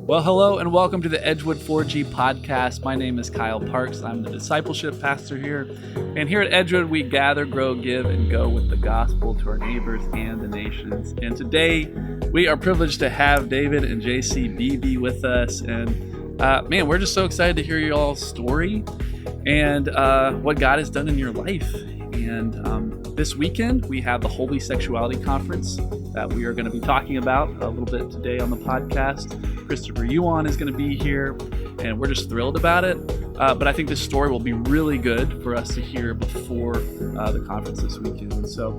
Well, hello and welcome to the Edgewood 4G podcast. My name is Kyle Parks. I'm the discipleship pastor here. And here at Edgewood, we gather, grow, give, and go with the gospel to our neighbors and the nations. And today, we are privileged to have David and Jacie Beebe with us. And man, we're just so excited to hear y'all's story and what God has done in your life. And this weekend, we have the Holy Sexuality Conference that we are going to be talking about a little bit today on the podcast. Christopher Yuan is going to be here, and we're just thrilled about it. But I think this story will be really good for us to hear before the conference this weekend. And so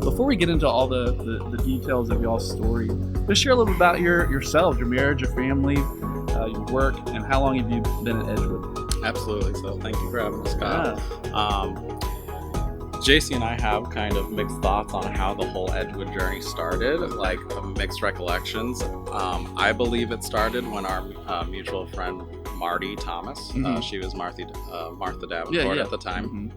before we get into all the details of y'all's story, just share a little bit about yourselves, your marriage, your family, your work, and how long have you been at Edgewood? Absolutely. So thank you for having us, Kyle. Jacie and I have kind of mixed thoughts on how the whole Edgewood journey started, like mixed recollections. I believe it started when our mutual friend Marty Thomas, she was Martha Davenport at the time.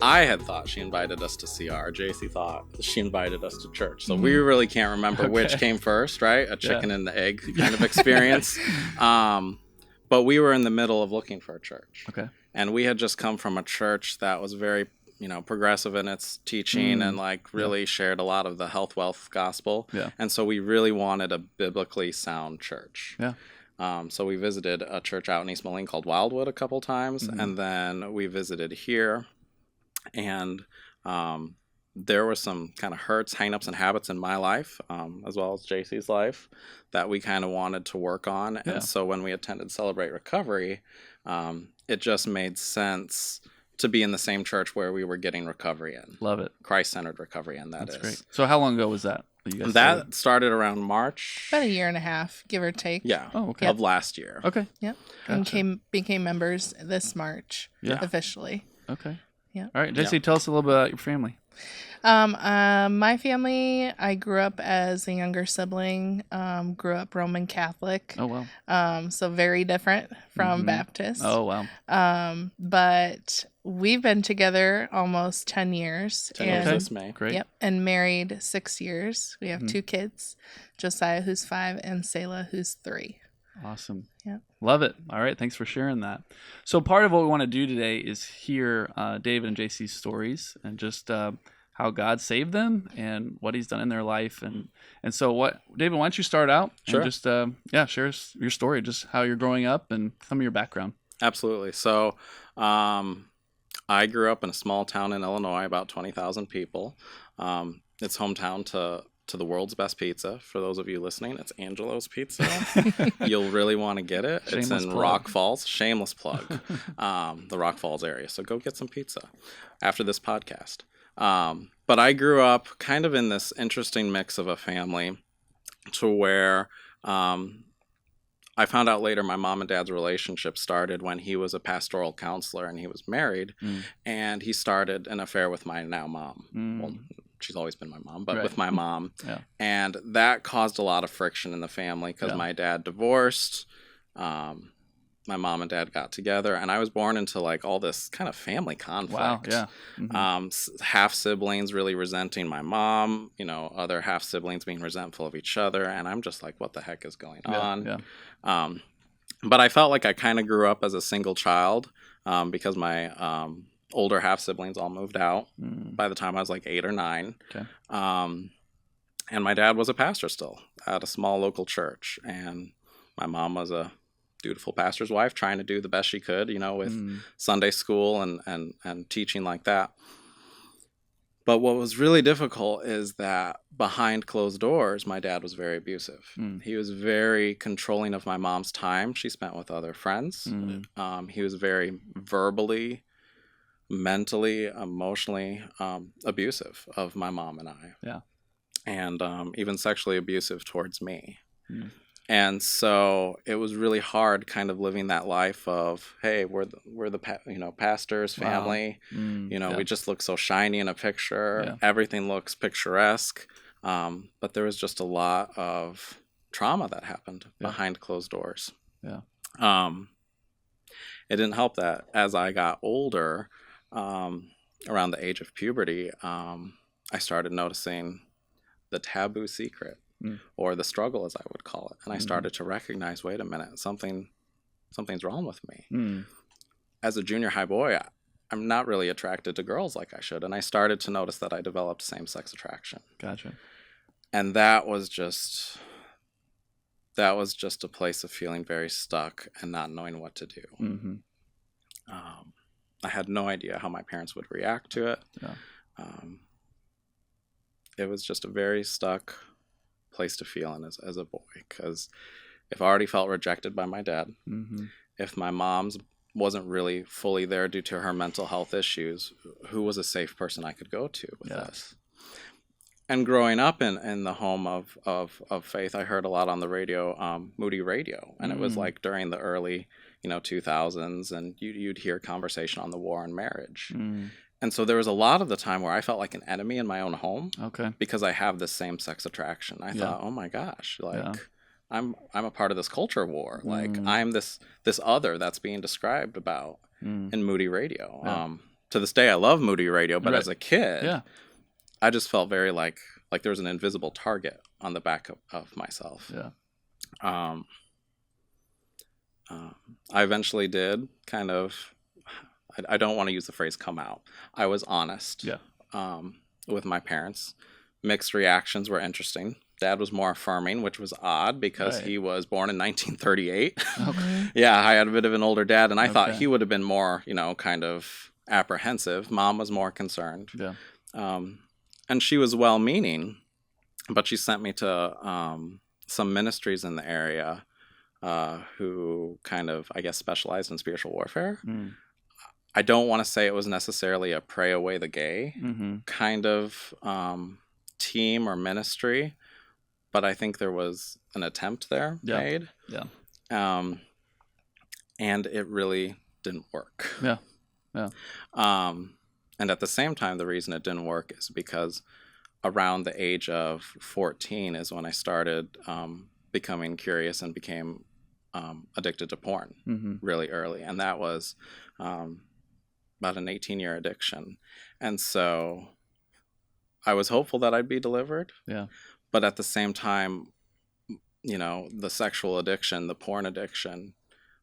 I had thought she invited us to CR. Jacie thought she invited us to church. So we really can't remember which came first, right? A chicken and the egg kind of experience. But we were in the middle of looking for a church. Okay. And we had just come from a church that was very progressive in its teaching and really shared a lot of the health wealth gospel. Yeah. And so we really wanted a biblically sound church. Yeah. So we visited a church out in East Moline called Wildwood a couple times. And then we visited here. And there were some kind of hurts, hang-ups, and habits in my life, as well as Jacie's life, that we kind of wanted to work on. Yeah. And so when we attended Celebrate Recovery, it just made sense to be in the same church where we were getting recovery in. Love it. Christ-centered recovery, and That's is. Great. So how long ago was that? That started around March. About a year and a half, give or take. Yeah. Oh, okay. Of last year. Okay. Yep. Gotcha. And became members this March. Yeah. Officially. Okay. Yeah. All right, Jacie, tell us a little bit about your family. My family, I grew up as a younger sibling, grew up Roman Catholic. Oh, wow. So very different from Baptist. Oh, wow. But we've been together almost 10 years. 10 years this May. Great. Yep. And married 6 years. We have 2 kids, Josiah, who's 5, and Selah, who's 3. Awesome. Yeah. Love it. All right. Thanks for sharing that. So part of what we want to do today is hear David and Jacie's stories and just how God saved them and what he's done in their life. And so David, why don't you start out? Sure. And just, share your story, just how you're growing up and some of your background. Absolutely. So I grew up in a small town in Illinois, about 20,000 people. It's hometown to the world's best pizza. For those of you listening, it's Angelo's Pizza. You'll really want to get it. Shameless It's in plug. Rock Falls. Shameless plug. The Rock Falls area. So go get some pizza after this podcast. But I grew up kind of in this interesting mix of a family to where I found out later my mom and dad's relationship started when he was a pastoral counselor and he was married. And he started an affair with my now mom. Well, she's always been my mom, but with my mom. Yeah. And that caused a lot of friction in the family because my dad divorced. My mom and dad got together, and I was born into like all this kind of family conflict. Wow, yeah. Half siblings really resenting my mom, other half siblings being resentful of each other, and I'm just like, what the heck is going on? Yeah. But I felt like I kind of grew up as a single child because my older half siblings all moved out by the time I was like 8 or 9. Okay. And my dad was a pastor still at a small local church, and my mom was a dutiful pastor's wife trying to do the best she could, with Sunday school and teaching like that. But what was really difficult is that behind closed doors, my dad was very abusive. He was very controlling of my mom's time she spent with other friends. He was very verbally, mentally, emotionally abusive of my mom and I. Yeah. And even sexually abusive towards me. And so it was really hard kind of living that life of, hey, we're the pastor's family. Wow. We just look so shiny in a picture. Yeah. Everything looks picturesque. But there was just a lot of trauma that happened behind closed doors. Yeah. It didn't help that as I got older, around the age of puberty, I started noticing the taboo secret or the struggle, as I would call it. And I started to recognize, wait a minute, something's wrong with me. As a junior high boy, I'm not really attracted to girls like I should. And I started to notice that I developed same-sex attraction. Gotcha. And that was just a place of feeling very stuck and not knowing what to do. I had no idea how my parents would react to it. It was just a very stuck place to feel in as a boy, because if I already felt rejected by my dad, if my mom's wasn't really fully there due to her mental health issues, who was a safe person I could go to with this? And growing up in the home of faith, I heard a lot on the radio, Moody Radio, and it was like during the early 2000s, and you'd hear conversation on the war and marriage. And so there was a lot of the time where I felt like an enemy in my own home, because I have this same-sex attraction. I thought, oh my gosh, I'm a part of this culture war. Like I'm this other that's being described about in Moody Radio. To this day, I love Moody Radio, but as a kid, I just felt very like there was an invisible target on the back of myself. I eventually did kind of, I don't want to use the phrase come out. I was honest with my parents. Mixed reactions were interesting. Dad was more affirming, which was odd because he was born in 1938. I had a bit of an older dad, and I thought he would have been more, kind of apprehensive. Mom was more concerned. And she was well-meaning, but she sent me to some ministries in the area who kind of, I guess, specialized in spiritual warfare. I don't want to say it was necessarily a pray away the gay kind of team or ministry, but I think there was an attempt there made. And it really didn't work. And at the same time, the reason it didn't work is because around the age of 14 is when I started becoming curious and became addicted to porn really early. And that was about an 18-year addiction. And so I was hopeful that I'd be delivered. But at the same time, the sexual addiction, the porn addiction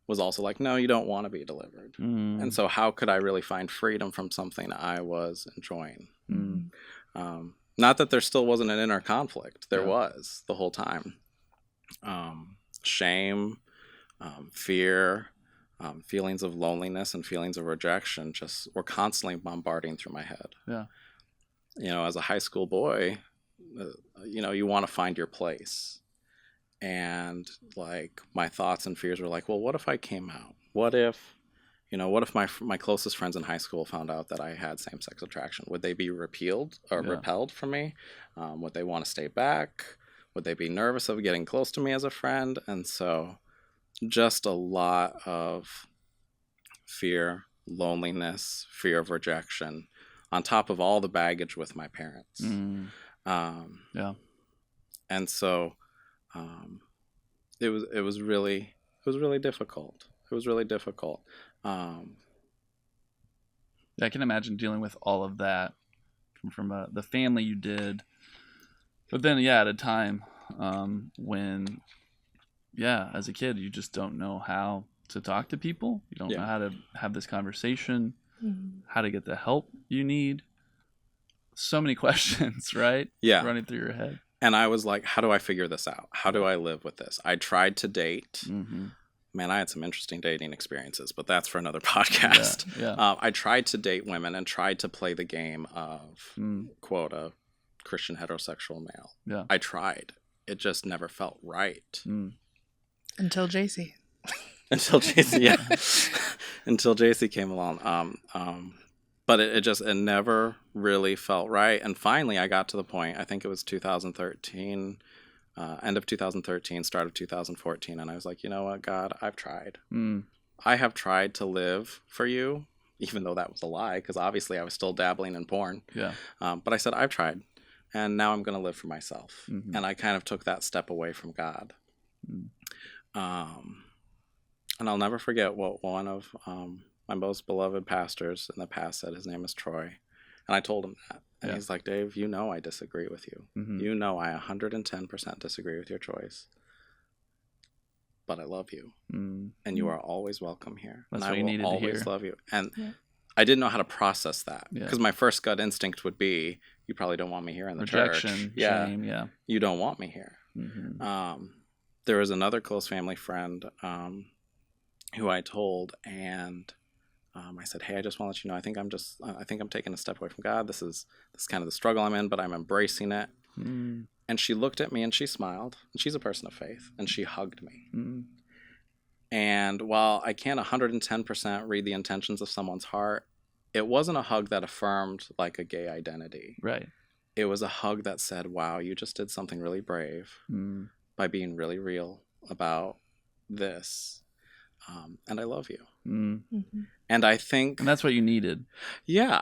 was also like, no, you don't want to be delivered. And so how could I really find freedom from something I was enjoying? Not that there still wasn't an inner conflict. There was the whole time. Shame, fear, feelings of loneliness and feelings of rejection just were constantly bombarding through my head. As a high school boy, you want to find your place. And like my thoughts and fears were like, well, what if I came out? What if my closest friends in high school found out that I had same-sex attraction? Would they be repelled from me? Would they want to stay back? Would they be nervous of getting close to me as a friend? And so just a lot of fear, loneliness, fear of rejection, on top of all the baggage with my parents. And so it was really difficult. It was really difficult. I can imagine dealing with all of that from the family you did, but then at a time when as a kid you just don't know how to talk to people. You don't know how to have this conversation, how to get the help you need. So many questions, right? Running through your head. And I was like, how do I figure this out? How do I live with this? I tried to date. Man, I had some interesting dating experiences, but that's for another podcast. I tried to date women and tried to play the game of, quote, a Christian heterosexual male. I tried. It just never felt right. Until Jacie. Until Jacie came along. But it never really felt right. And finally, I got to the point, I think it was 2013, end of 2013, start of 2014. And I was like, you know what, God, I've tried. I have tried to live for you, even though that was a lie, because obviously I was still dabbling in porn. But I said, I've tried. And now I'm going to live for myself. And I kind of took that step away from God. And I'll never forget what one of my most beloved pastors in the past said. His name is Troy. And I told him that. And he's like, Dave, you know I disagree with you. Mm-hmm. You know I 110% disagree with your choice. But I love you. Mm. And you are always welcome here. That's and what I you will needed to always hear. love you. And Yeah. I didn't know how to process that. Yeah. Because my first gut instinct would be, you probably don't want me here in the Rejection, church. Yeah. shame, yeah. You don't want me here. Mm-hmm. There was another close family friend who I told, and I said, hey, I just want to let you know, I think I'm taking a step away from God. This is kind of the struggle I'm in, but I'm embracing it. Mm. And she looked at me and she smiled. And she's a person of faith. And she hugged me. Mm. And while I can't 110% read the intentions of someone's heart, it wasn't a hug that affirmed like a gay identity. Right. It was a hug that said, wow, you just did something really brave by being really real about this. And I love you. Mm. Mm-hmm. And I think... And that's what you needed. Yeah,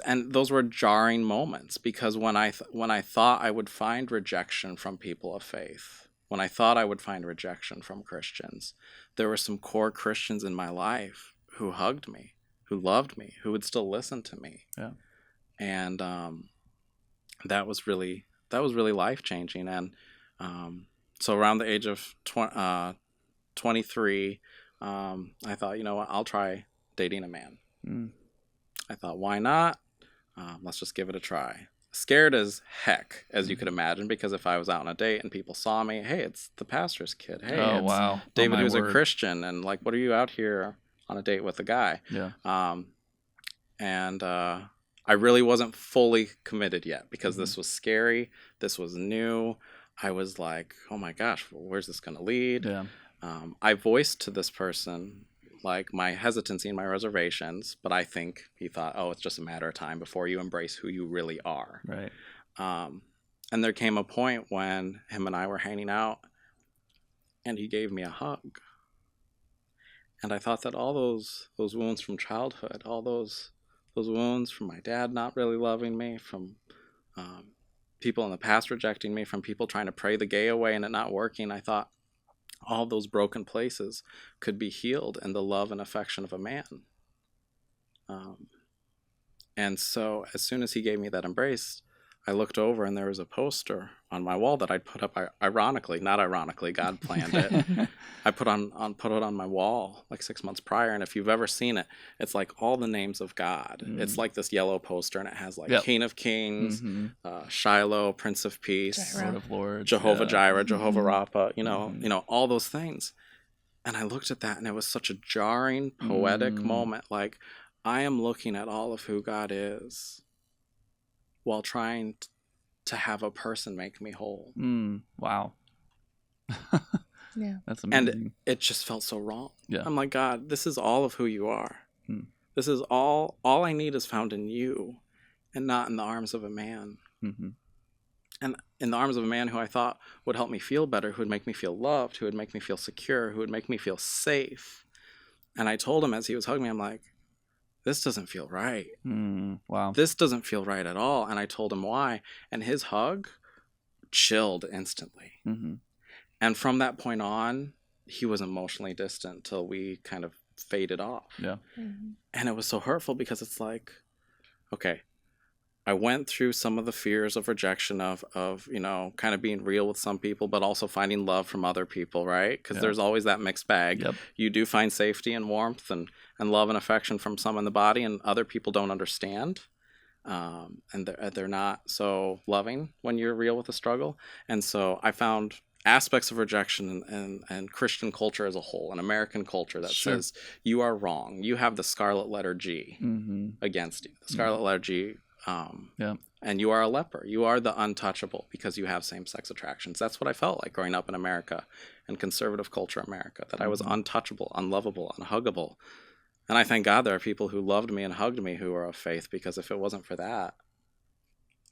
and those were jarring moments, because when I thought I would find rejection from people of faith, when I thought I would find rejection from Christians, there were some core Christians in my life who hugged me, who loved me, who would still listen to me. Yeah. And that was really life-changing. And so around the age of 23, I thought, you know what, I'll try dating a man. I thought, why not? Let's just give it a try. Scared as heck, as you could imagine, because if I was out on a date and people saw me, hey, it's the pastor's kid. Hey, it's wow. David, who's word. a Christian, and like, what are you out here on a date with a guy? Yeah. I really wasn't fully committed yet, because this was scary. This was new. I was like, oh my gosh, where's this going to lead? Yeah. I voiced to this person like my hesitancy and my reservations, but I think he thought, oh, it's just a matter of time before you embrace who you really are. Right. And there came a point when him and I were hanging out, and he gave me a hug. And I thought that all those wounds from childhood, all those wounds from my dad not really loving me, from people in the past rejecting me, from people trying to pray the gay away and it not working, I thought all those broken places could be healed in the love and affection of a man. And so as soon as he gave me that embrace, I looked over and there was a poster on my wall that I'd put up, ironically, not ironically, God planned it. I put it on my wall like 6 months prior, and if you've ever seen it, it's like all the names of God. It's like this yellow poster, and it has like King of Kings, Shiloh, Prince of Peace, Lord of Lords, Jehovah Jireh, Jehovah Rapha, you know, all those things. And I looked at that, and it was such a jarring, poetic moment. Like, I am looking at all of who God is while trying to have a person make me whole. Wow. Yeah. That's amazing. And it just felt so wrong. Yeah. I'm like, God, this is all of who you are. This is all I need is found in you, and not in the arms of a man. And in the arms of a man who I thought would help me feel better, who would make me feel loved, who would make me feel secure, who would make me feel safe. And I told him as he was hugging me, I'm like, this doesn't feel right. Wow. This doesn't feel right at all. And I told him why. And his hug chilled instantly. And from that point on, he was emotionally distant till we kind of faded off. Yeah. And it was so hurtful, because it's like, okay, I went through some of the fears of rejection of you know, kind of being real with some people, but also finding love from other people, right? Because there's always that mixed bag. Yep. You do find safety and warmth and love and affection from some in the body, and other people don't understand. And they're not so loving when you're real with the struggle. And so I found aspects of rejection and Christian culture as a whole, and American culture that says you are wrong. You have the scarlet letter G against you. The scarlet letter G. And you are a leper. You are the untouchable because you have same-sex attractions. That's what I felt like growing up in America and conservative culture America, that I was untouchable, unlovable, unhuggable. And I thank God there are people who loved me and hugged me who are of faith, because if it wasn't for that,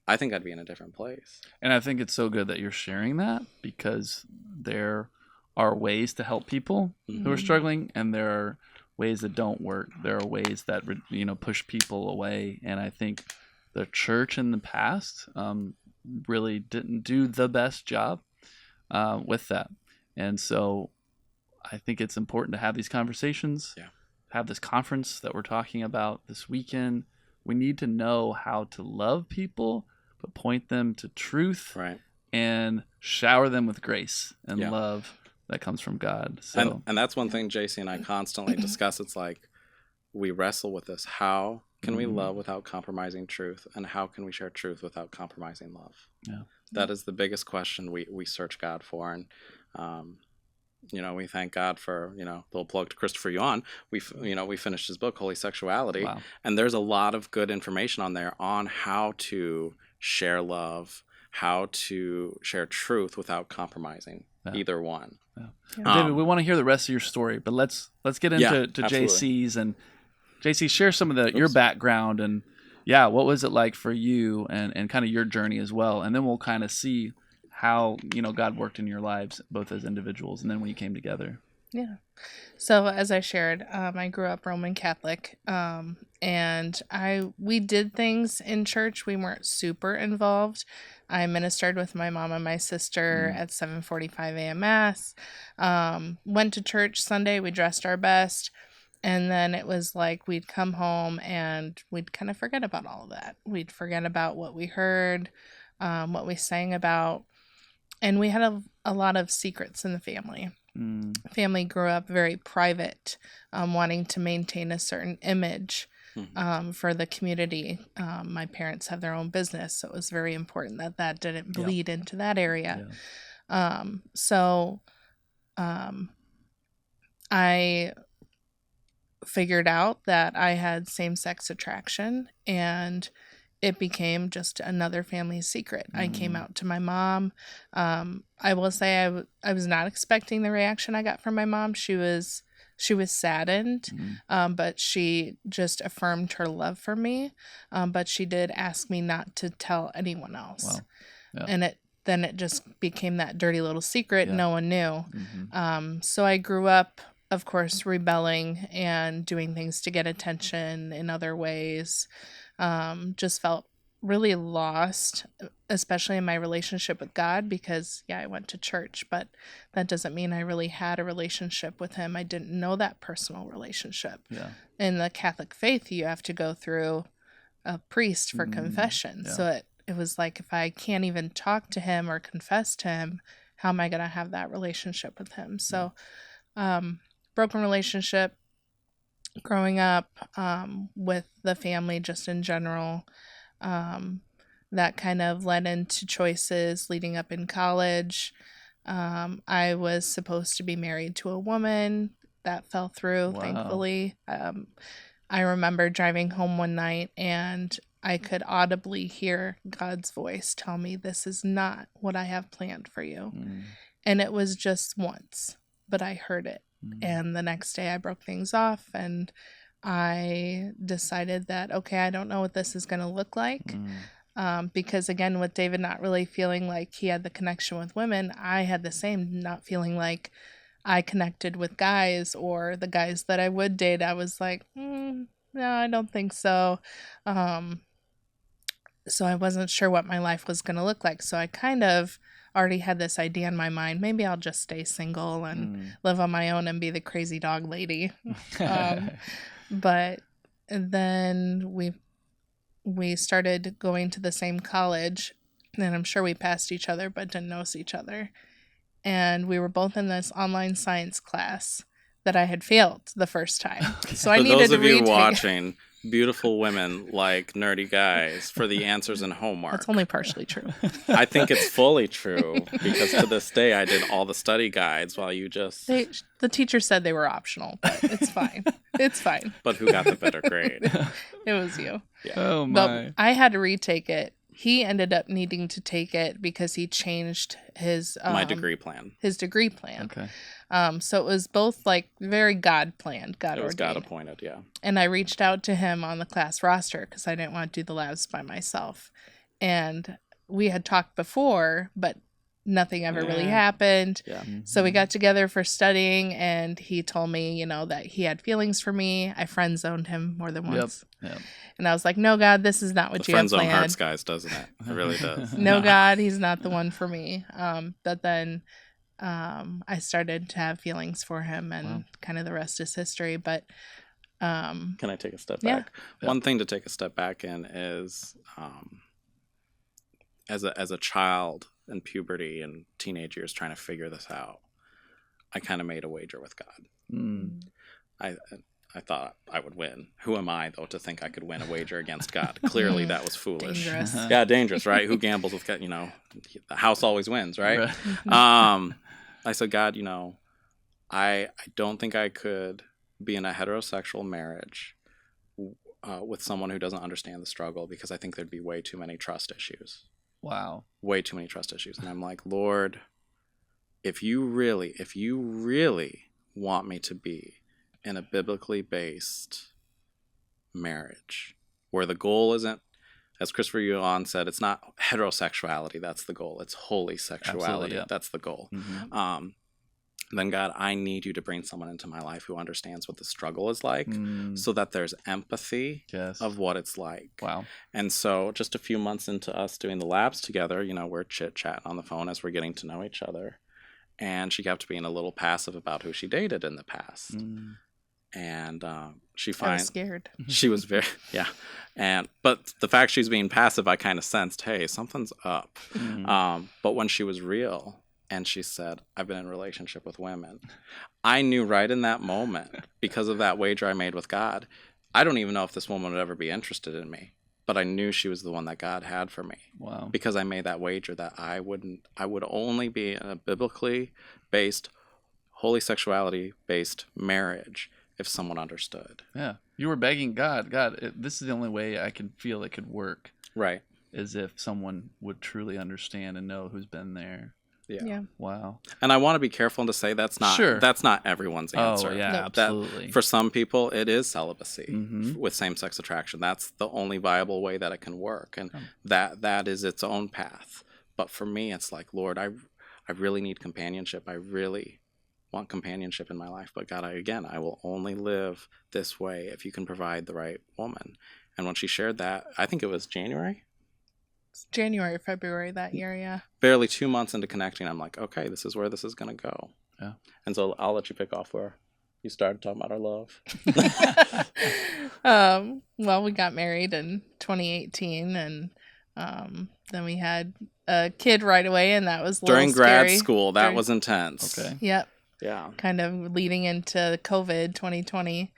I think I'd be in a different place. And I think it's so good that you're sharing that, because there are ways to help people who are struggling, and there are ways that don't work. There are ways that, you know, push people away. And I think the church in the past really didn't do the best job with that. And so I think it's important to have these conversations, have this conference that we're talking about this weekend, we need to know how to love people, but point them to truth, Right. and shower them with grace and Yeah. love that comes from God. So And that's one thing Jacie and I constantly discuss. It's like we wrestle with this. How can we love without compromising truth? And how can we share truth without compromising love? Yeah. That is the biggest question we search God for. And, we thank God for, little plug to Christopher Yuan. We finished his book, Holy Sexuality. Wow. And there's a lot of good information on there on how to share love, how to share truth without compromising either one. Yeah. David, we want to hear the rest of your story, but let's get into Jacie's. And Jacie, share some of your background and what was it like for you and kind of your journey as well. And then we'll kind of see how, God worked in your lives, both as individuals and then when you came together. Yeah. So as I shared, I grew up Roman Catholic, and we did things in church. We weren't super involved. I ministered with my mom and my sister at 7:45 a.m. Mass. Went to church Sunday. We dressed our best. And then it was like we'd come home and we'd kind of forget about all of that. We'd forget about what we heard, what we sang about. And we had a lot of secrets in the family. Family grew up very private, wanting to maintain a certain image for the community. My parents have their own business, so it was very important that didn't bleed into that area. I figured out that I had same-sex attraction, and it became just another family secret. I came out to my mom. I will say I was not expecting the reaction I got from my mom. She was saddened, but she just affirmed her love for me. But she did ask me not to tell anyone else. Wow. Yeah. And then it just became that dirty little secret no one knew. So I grew up, of course, rebelling and doing things to get attention in other ways. Just felt really lost, especially in my relationship with God, because I went to church, but that doesn't mean I really had a relationship with him. I didn't know that personal relationship. In the Catholic faith, you have to go through a priest for confession. So it was like, if I can't even talk to him or confess to him, how am I going to have that relationship with him? So broken relationship growing up with the family just in general. That kind of led into choices leading up in college. I was supposed to be married to a woman. That fell through, thankfully. I remember driving home one night and I could audibly hear God's voice tell me, this is not what I have planned for you. And it was just once, but I heard it. And the next day I broke things off and I decided that, okay, I don't know what this is going to look like. Because again, with David not really feeling like he had the connection with women, I had the same, not feeling like I connected with guys, or the guys that I would date. I was like, no, I don't think so. So I wasn't sure what my life was going to look like. So I kind of already had this idea in my mind. Maybe I'll just stay single and live on my own and be the crazy dog lady. But then we started going to the same college, and I'm sure we passed each other but didn't know each other. And we were both in this online science class that I had failed the first time. So I needed to retake. For those of you watching, beautiful women like nerdy guys for the answers in homework. That's only partially true. I think it's fully true, because to this day I did all the study guides while you just... The teacher said they were optional, but it's fine. It's fine. But who got the better grade? It was you. Yeah. Oh my. But I had to retake it. He ended up needing to take it because he changed his... my degree plan. His degree plan. Okay. So it was both like very God planned, God ordained. It was God appointed, yeah. And I reached out to him on the class roster because I didn't want to do the labs by myself. And we had talked before, but nothing ever really happened. Yeah. So we got together for studying, and he told me, that he had feelings for me. I friend zoned him more than once. Yep. And I was like, no, God, this is not what you have planned. Friend zone hurts, planned. guys, doesn't it? It really does. No, God, he's not the one for me. But then I started to have feelings for him, and kind of the rest is history. But Can I take a step Yeah. back? One thing to take a step back in is as a child in puberty and teenage years trying to figure this out, I kind of made a wager with God. I thought I would win. Who am I, though, to think I could win a wager against God? Clearly, that was foolish. Dangerous. Yeah, dangerous, right? Who gambles with God? The house always wins, right? I said, God, I don't think I could be in a heterosexual marriage with someone who doesn't understand the struggle, because I think there'd be way too many trust issues. Wow. Way too many trust issues. And I'm like, Lord, if you really want me to be in a biblically based marriage where the goal isn't, as Christopher Yuan said, it's not heterosexuality that's the goal, it's holy sexuality. That's the goal. Then God, I need you to bring someone into my life who understands what the struggle is like, so that there's empathy of what it's like. Wow. And so just a few months into us doing the labs together, we're chit-chatting on the phone as we're getting to know each other. And she kept being a little passive about who she dated in the past. And she finds... I was scared. She was very... Yeah. But the fact she's being passive, I kind of sensed, hey, something's up. But when she was real... and she said, I've been in a relationship with women, I knew right in that moment, because of that wager I made with God, I don't even know if this woman would ever be interested in me, but I knew she was the one that God had for me. Wow. Because I made that wager that I would only be in a biblically based, holy sexuality based marriage if someone understood. Yeah. You were begging God, this is the only way I can feel it could work. Right. Is if someone would truly understand and know who's been there. Yeah. Wow. And I want to be careful to say that's not everyone's answer. Oh, yeah, absolutely. For some people, it is celibacy with same-sex attraction. That's the only viable way that it can work. And that is its own path. But for me, it's like, Lord, I really need companionship. I really want companionship in my life. But God, I will only live this way if you can provide the right woman. And when she shared that, I think it was January, February that year, yeah. Barely 2 months into connecting, I'm like, okay, this is where this is going to go. Yeah. And so I'll let you pick off where you started talking about our love. Well, we got married in 2018, and then we had a kid right away, and that was a during little grad scary. school. That was intense. Okay. Yep. Yeah. Kind of leading into COVID 2020.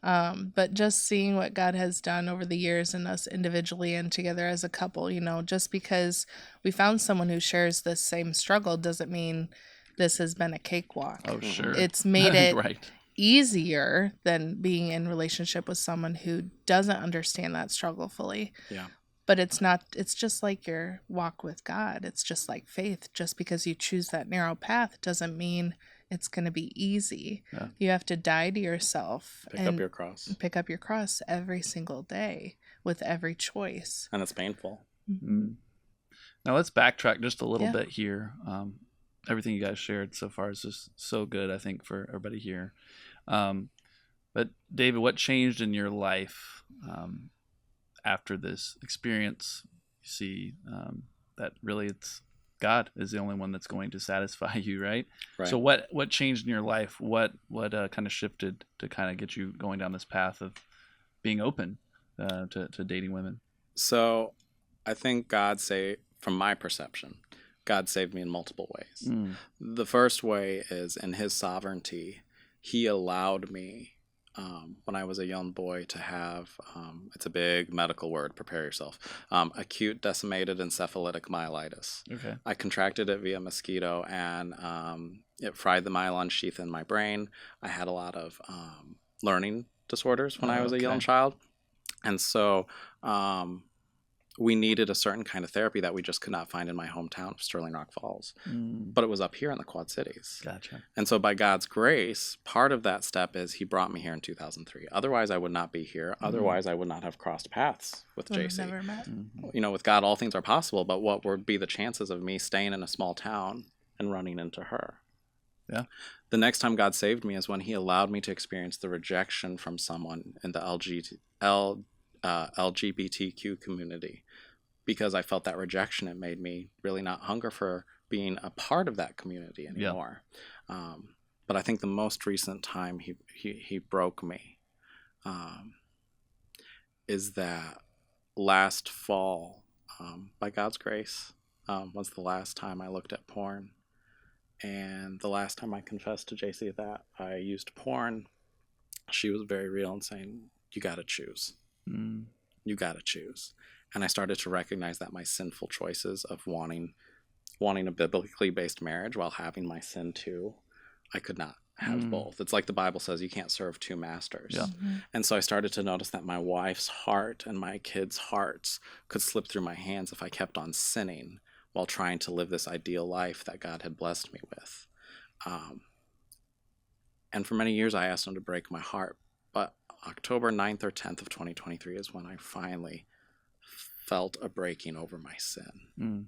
But just seeing what God has done over the years in us individually and together as a couple, just because we found someone who shares this same struggle doesn't mean this has been a cakewalk. Oh, sure. It's made it right. easier than being in relationship with someone who doesn't understand that struggle fully. Yeah. But it's just like your walk with God. It's just like faith. Just because you choose that narrow path doesn't mean it's going to be easy. Yeah. You have to die to yourself. Pick up your cross every single day with every choice. And it's painful. Mm-hmm. Now let's backtrack just a little bit here. Everything you guys shared so far is just so good, I think, for everybody here. But David, what changed in your life after this experience? You see that really it's God is the only one that's going to satisfy you, right? So what changed in your life? What kind of shifted to kind of get you going down this path of being open to dating women? So I think from my perception, God saved me in multiple ways. The first way is in his sovereignty, he allowed me when I was a young boy to have, it's a big medical word, prepare yourself, acute decimated encephalitic myelitis. Okay. I contracted it via mosquito, and it fried the myelin sheath in my brain. I had a lot of learning disorders when I was a young child. And so we needed a certain kind of therapy that we just could not find in my hometown of Sterling Rock Falls. But it was up here in the Quad Cities. Gotcha. And so by God's grace, part of that step is he brought me here in 2003. Otherwise, I would not be here. Otherwise, I would not have crossed paths with Jacie. Never met. With God, all things are possible, but what would be the chances of me staying in a small town and running into her? Yeah. The next time God saved me is when he allowed me to experience the rejection from someone in the LGBTQ community. Because I felt that rejection, it made me really not hunger for being a part of that community anymore. But I think the most recent time he broke me is that last fall, by God's grace, was the last time I looked at porn. And the last time I confessed to Jacie that I used porn, she was very real and saying, you got to choose. You got to choose. And I started to recognize that my sinful choices of wanting a biblically based marriage while having my sin too, I could not have both. It's like the Bible says, you can't serve two masters. Yeah. And so I started to notice that my wife's heart and my kids' hearts could slip through my hands if I kept on sinning while trying to live this ideal life that God had blessed me with. And for many years, I asked him to break my heart. But October 9th or 10th of 2023 is when I finally felt a breaking over my sin.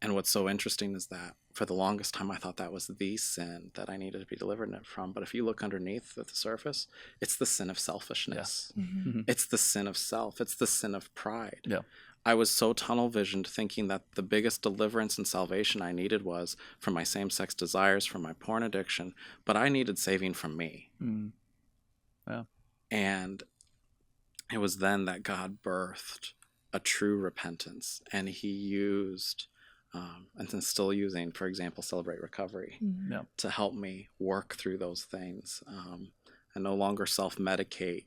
And what's so interesting is that for the longest time, I thought that was the sin that I needed to be delivered from. But if you look underneath at the surface, it's the sin of selfishness. Yeah. It's the sin of self. It's the sin of pride. Yeah. I was so tunnel visioned thinking that the biggest deliverance and salvation I needed was from my same-sex desires, from my porn addiction, but I needed saving from me. Yeah. And it was then that God birthed a true repentance, and he used, and is still using, for example, Celebrate Recovery to help me work through those things and no longer self-medicate,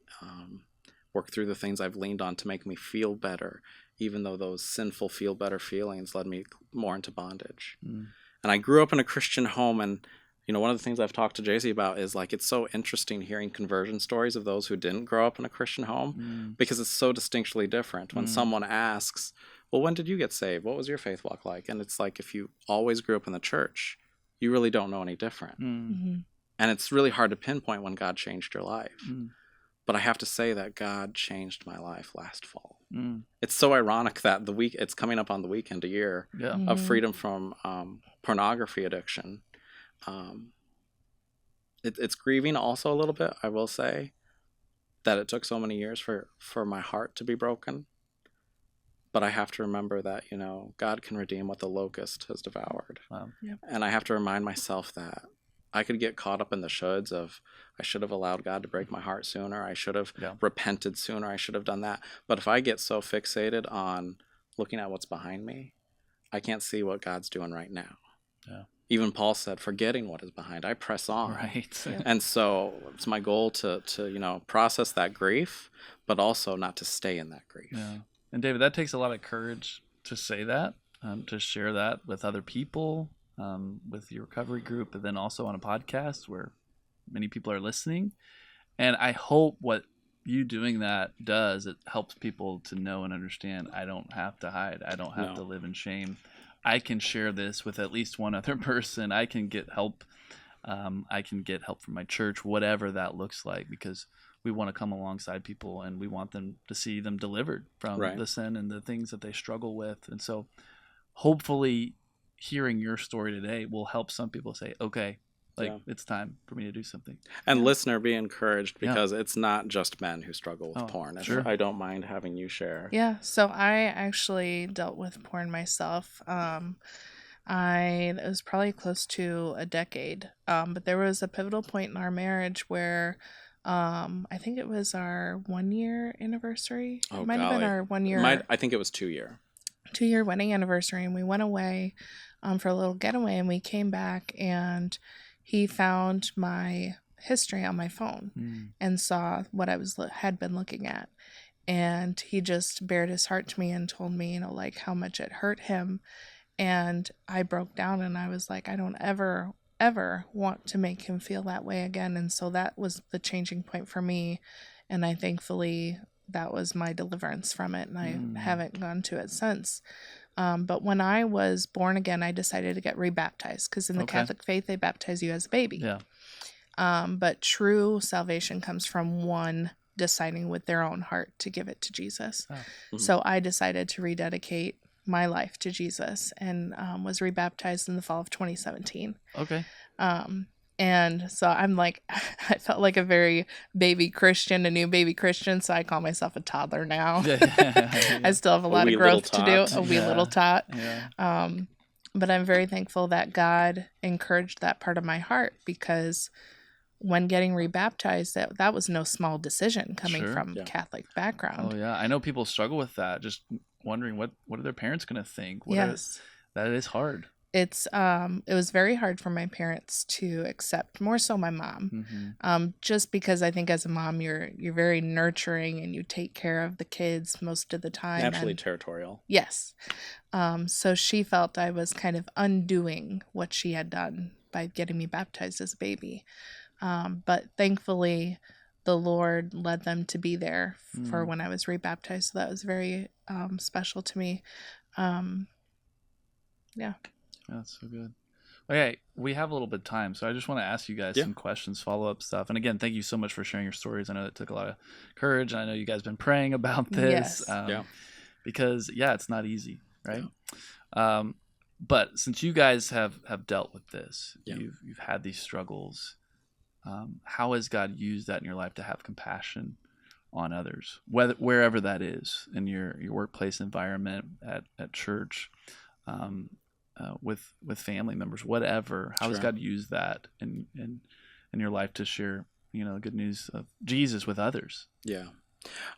work through the things I've leaned on to make me feel better, even though those sinful feel better feelings led me more into bondage. And I grew up in a Christian home, and one of the things I've talked to Jacie about is like, it's so interesting hearing conversion stories of those who didn't grow up in a Christian home because it's so distinctly different. When someone asks, well, when did you get saved? What was your faith walk like? And it's like, if you always grew up in the church, you really don't know any different. And it's really hard to pinpoint when God changed your life. But I have to say that God changed my life last fall. It's so ironic that it's coming up on the weekend a year of freedom from pornography addiction. It's grieving also a little bit, I will say, that it took so many years for my heart to be broken. But I have to remember that, God can redeem what the locust has devoured. Wow. Yep. And I have to remind myself that I could get caught up in the shoulds of, I should have allowed God to break my heart sooner. I should have repented sooner. I should have done that. But if I get so fixated on looking at what's behind me, I can't see what God's doing right now. Yeah. Even Paul said, forgetting what is behind, I press on. Right. And so it's my goal to process that grief, but also not to stay in that grief. Yeah. And David, that takes a lot of courage to say that, to share that with other people, with your recovery group, and then also on a podcast where many people are listening. And I hope what you doing that does, it helps people to know and understand, I don't have to hide. I don't have to live in shame. I can share this with at least one other person. I can get help. I can get help from my church, whatever that looks like, because we want to come alongside people and we want them to see them delivered from the sin and the things that they struggle with. And so hopefully hearing your story today will help some people say, okay, it's time for me to do something. And listener, be encouraged, because it's not just men who struggle with porn. Sure. I don't mind having you share. Yeah, so I actually dealt with porn myself. It was probably close to a decade, but there was a pivotal point in our marriage where I think it was our 1 year anniversary. Oh, it might have been our 1 year. I think it was 2 year. 2 year wedding anniversary, and we went away for a little getaway, and we came back, and he found my history on my phone and saw what I had been looking at, and he just bared his heart to me and told me, like how much it hurt him. And I broke down, and I was like, I don't ever want to make him feel that way again. And so that was the changing point for me. And I thankfully, that was my deliverance from it. And I haven't gone to it since. But when I was born again, I decided to get rebaptized, because in the Catholic faith, they baptize you as a baby. Yeah. But true salvation comes from one deciding with their own heart to give it to Jesus. So I decided to rededicate my life to Jesus, and was rebaptized in the fall of 2017. Okay. And so I'm like, I felt like a very baby Christian, a new baby Christian. So I call myself a toddler now. I still have a lot of growth to do. A wee little tot. Yeah. But I'm very thankful that God encouraged that part of my heart, because when getting rebaptized, that was no small decision coming Sure. from Catholic background. Oh yeah, I know people struggle with that, just wondering what are their parents going to think. Yes. That is hard. It was very hard for my parents to accept, more so my mom. Just because I think as a mom you're very nurturing and you take care of the kids most of the time. Naturally territorial. Yes. So she felt I was kind of undoing what she had done by getting me baptized as a baby. But thankfully the Lord led them to be there for when I was rebaptized. So that was very special to me. Yeah. That's so good. Okay, we have a little bit of time, so I just want to ask you guys some questions, follow-up stuff. And again, thank you so much for sharing your stories. I know it took a lot of courage. I know you guys have been praying about this. Yes. Because, it's not easy, right? Yeah. But since you guys have dealt with this, you've had these struggles, how has God used that in your life to have compassion on others, wherever that is, in your workplace environment, at church, with family members, whatever? How has God used that in your life to share, the good news of Jesus with others? Yeah.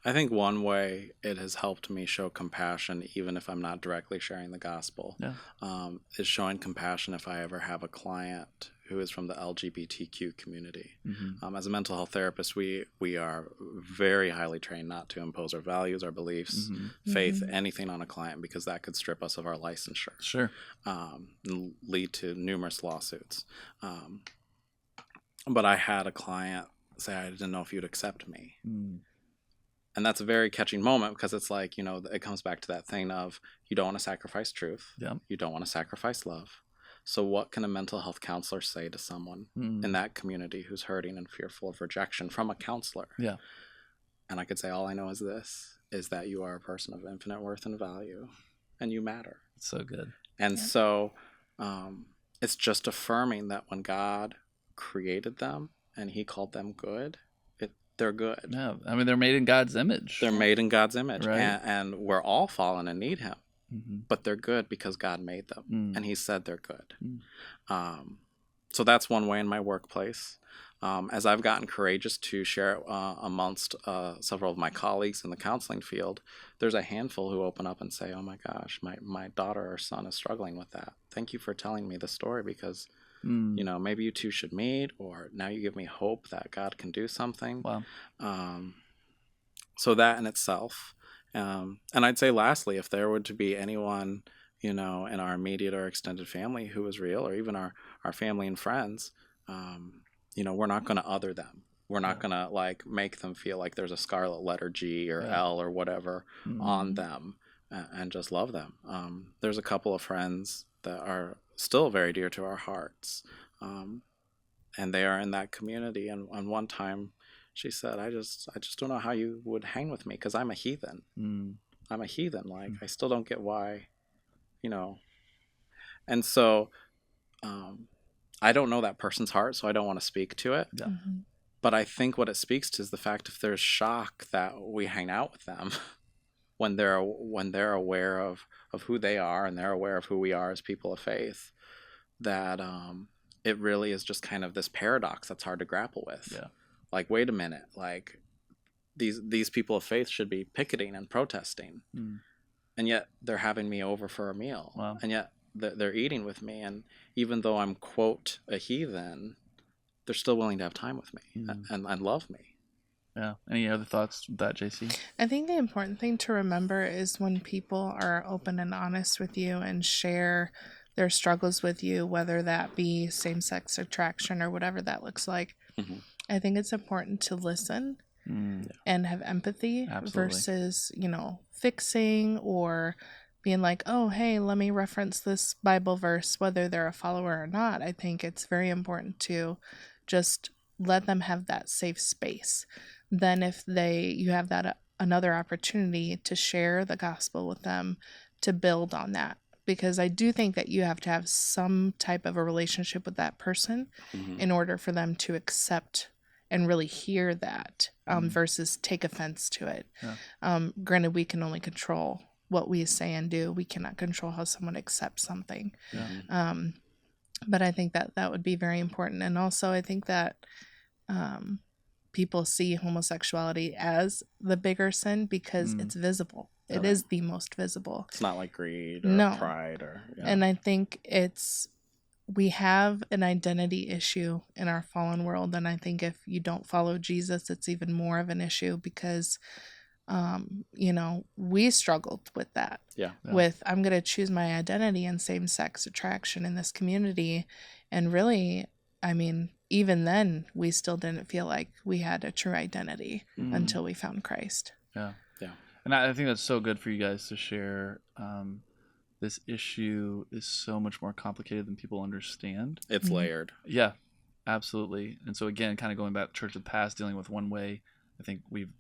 I think one way it has helped me show compassion, even if I'm not directly sharing the gospel, is showing compassion if I ever have a client who is from the LGBTQ community. As a mental health therapist, we are very highly trained not to impose our values, our beliefs, faith, anything on a client, because that could strip us of our licensure. Sure. And lead to numerous lawsuits. But I had a client say, I didn't know if you'd accept me. And that's a very catching moment, because it's like, it comes back to that thing of, you don't want to sacrifice truth. You don't want to sacrifice love. So what can a mental health counselor say to someone in that community who's hurting and fearful of rejection from a counselor? Yeah. And I could say, all I know is this, is that you are a person of infinite worth and value, and you matter. It's so good. And so it's just affirming that when God created them and he called them good, they're good. Yeah, I mean, they're made in God's image. They're made in God's image, right? And we're all fallen and need him. But they're good because God made them, and he said they're good. So that's one way in my workplace. As I've gotten courageous to share amongst several of my colleagues in the counseling field, there's a handful who open up and say, oh my gosh, my daughter or son is struggling with that. Thank you for telling me the story, because maybe you two should meet, or now you give me hope that God can do something. Wow. So that in itself. And I'd say lastly, if there were to be anyone, in our immediate or extended family who is real, or even our family and friends, we're not going to other them. We're not going to make them feel like there's a scarlet letter G or L or whatever on them, and just love them. There's a couple of friends that are still very dear to our hearts, and they are in that community. And one time she said, I just don't know how you would hang with me, because I'm a heathen. I'm a heathen. I still don't get why, And so I don't know that person's heart, so I don't want to speak to it. Yeah. But I think what it speaks to is the fact, if there's shock that we hang out with them when they're aware of who they are, and they're aware of who we are as people of faith, that it really is just kind of this paradox that's hard to grapple with. Yeah. Wait a minute, these people of faith should be picketing and protesting, and yet they're having me over for a meal. Wow. And yet they're eating with me, and even though I'm, quote, a heathen, they're still willing to have time with me and love me. Yeah. Any other thoughts with that, Jacie? I think the important thing to remember is when people are open and honest with you and share their struggles with you, whether that be same-sex attraction or whatever that looks like, I think it's important to listen and have empathy. Absolutely. Versus, fixing or being like, oh, hey, let me reference this Bible verse, whether they're a follower or not. I think it's very important to just let them have that safe space. Then if you have that another opportunity to share the gospel with them, to build on that. Because I do think that you have to have some type of a relationship with that person in order for them to accept and really hear that, versus take offense to it. Yeah. Granted, we can only control what we say and do. We cannot control how someone accepts something. Yeah. But I think that would be very important. And also I think that people see homosexuality as the bigger sin because it's visible. It is the most visible. It's not like greed or pride or. And I think we have an identity issue in our fallen world, and I think if you don't follow Jesus, it's even more of an issue because, we struggled with that. Yeah. With I'm going to choose my identity in same-sex attraction in this community, and really, I mean, even then, we still didn't feel like we had a true identity until we found Christ. Yeah. And I think that's so good for you guys to share. This issue is so much more complicated than people understand. It's layered. Yeah, absolutely. And so again, kind of going back to Church of the Past, dealing with one way, I think we've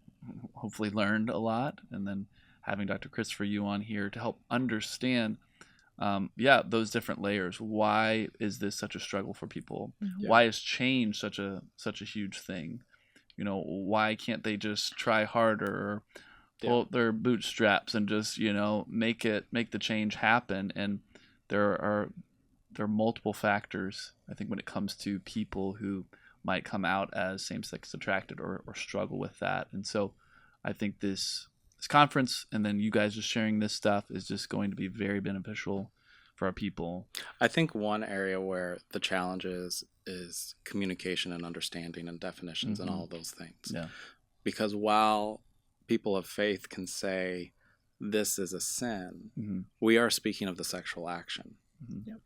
hopefully learned a lot. And then having Dr. Christopher Yu on here to help understand, those different layers. Why is this such a struggle for people? Mm-hmm. Why is change such a huge thing? Why can't they just try harder or pull up their bootstraps and just make the change happen? And there are multiple factors, I think, when it comes to people who might come out as same-sex attracted or struggle with that. And so I think this conference and then you guys just sharing this stuff is just going to be very beneficial for our people. I think one area where the challenge is communication and understanding and definitions and all those things. Yeah. Because while people of faith can say this is a sin, we are speaking of the sexual action. Yep.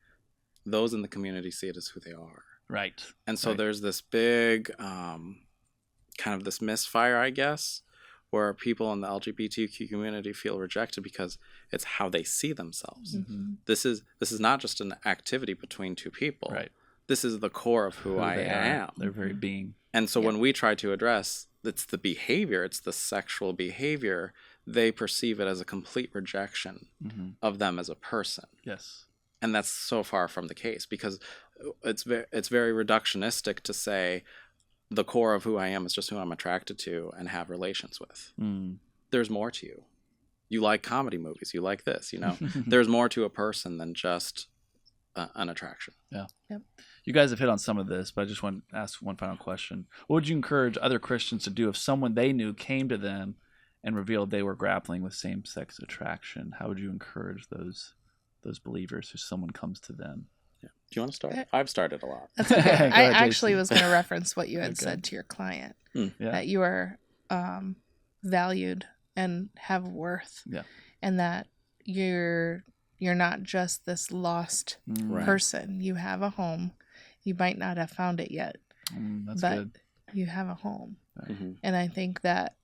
Those in the community see it as who they are. Right. And so there's this big kind of this misfire, I guess, where people in the LGBTQ community feel rejected because it's how they see themselves. This is not just an activity between two people. Right. This is the core of who I am. Their very being. And so when we try to address it's the behavior, it's the sexual behavior, they perceive it as a complete rejection of them as a person. Yes. And that's so far from the case because it's very reductionistic to say the core of who I am is just who I'm attracted to and have relations with. There's more to you. You like comedy movies. You like this, There's more to a person than just an attraction. Yeah. Yep. You guys have hit on some of this, but I just want to ask one final question. What would you encourage other Christians to do if someone they knew came to them and revealed they were grappling with same-sex attraction? How would you encourage those believers if someone comes to them? Yeah. Do you want to start? I've started a lot. That's okay. Go I ahead, actually Jacie. was going to reference what you had said to your client, that you are valued and have worth, and that you're not just this lost person. You have a home. You might not have found it yet, That's but good. you have a home. Right. And I think that,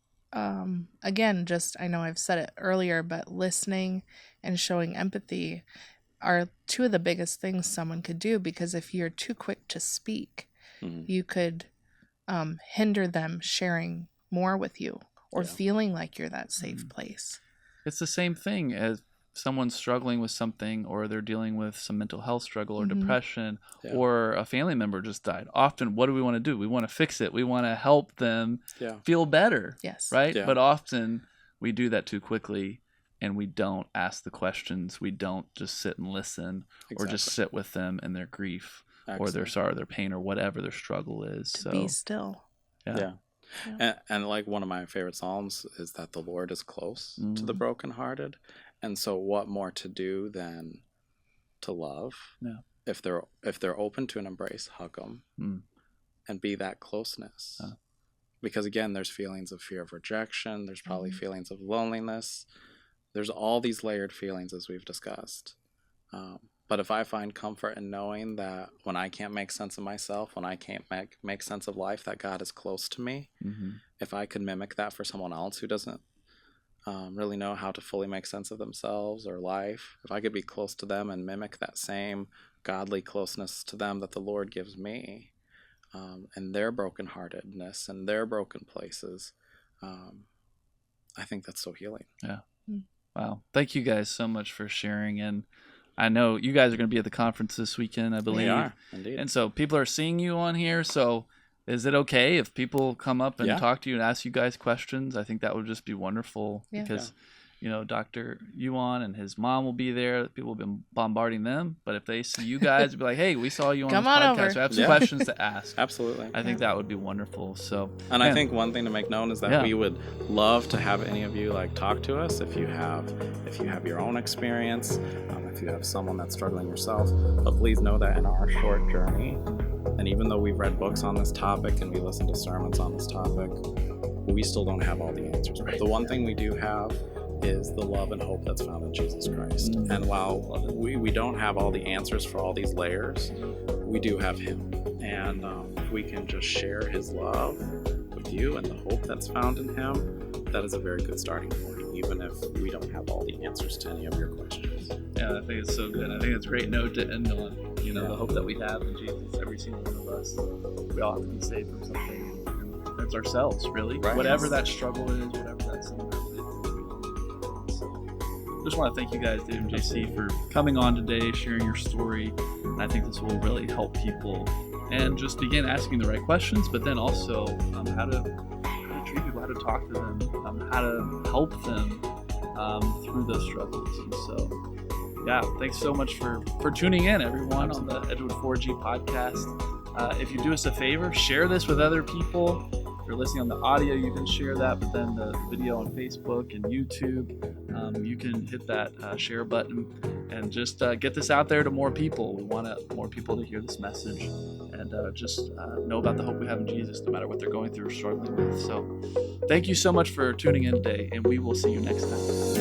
again, I know I've said it earlier, but listening and showing empathy are two of the biggest things someone could do, because if you're too quick to speak, you could hinder them sharing more with you or feeling like you're that safe place. It's the same thing as someone's struggling with something, or they're dealing with some mental health struggle or depression, or a family member just died. Often, what do we want to do? We want to fix it. We want to help them feel better. Yes. Right? Yeah. But often we do that too quickly, and we don't ask the questions. We don't just sit and listen or just sit with them in their grief or their sorrow, their pain, or whatever their struggle is. To be still. Yeah. And like one of my favorite Psalms is that the Lord is close to the brokenhearted. And so what more to do than to love? Yeah. If they're open to an embrace, hug them and be that closeness. Because again, there's feelings of fear of rejection. There's probably feelings of loneliness. There's all these layered feelings as we've discussed. But if I find comfort in knowing that when I can't make sense of myself, when I can't make sense of life, that God is close to me, if I could mimic that for someone else who doesn't really know how to fully make sense of themselves or life, if I could be close to them and mimic that same godly closeness to them that the Lord gives me, and their brokenheartedness and their broken places, I think that's so healing. Yeah. Wow. Thank you guys so much for sharing. And I know you guys are going to be at the conference this weekend, I believe. We are, indeed. And so people are seeing you on here. So is it okay if people come up and talk to you and ask you guys questions? I think that would just be wonderful because Dr. Yuan and his mom will be there. People have been bombarding them. But if they see you guys, be like, hey, we saw you on Come this on podcast. over. So I have some questions to ask. Absolutely. I think that would be wonderful. So, and I think one thing to make known is that we would love to have any of you talk to us if you have your own experience, if you have someone that's struggling yourself. But please know that in our short journey, and even though we've read books on this topic and we listen to sermons on this topic, we still don't have all the answers. Right. The one thing we do have is the love and hope that's found in Jesus Christ. And while we don't have all the answers for all these layers, we do have him. And if we can just share his love with you and the hope that's found in him, that is a very good starting point, even if we don't have all the answers to any of your questions. Yeah, I think it's so good. I think it's a great note to end on, the hope that we have in Jesus. Every single one of us, we all have to be saved from something. And that's ourselves, really. Right. Whatever that struggle is, whatever that sin is. Just want to thank you guys, David and Jacie, for coming on today, sharing your story. And I think this will really help people and just begin asking the right questions, but then also how to treat people, how to talk to them, how to help them through those struggles. And so, thanks so much for tuning in, everyone, on the Edgewood 4G podcast. If you do us a favor, share this with other people. If you're listening on the audio, you can share that, but then the video on Facebook and YouTube, you can hit that share button and just get this out there to more people. We want more people to hear this message and just know about the hope we have in Jesus, no matter what they're going through or struggling with. So thank you so much for tuning in today, and we will see you next time.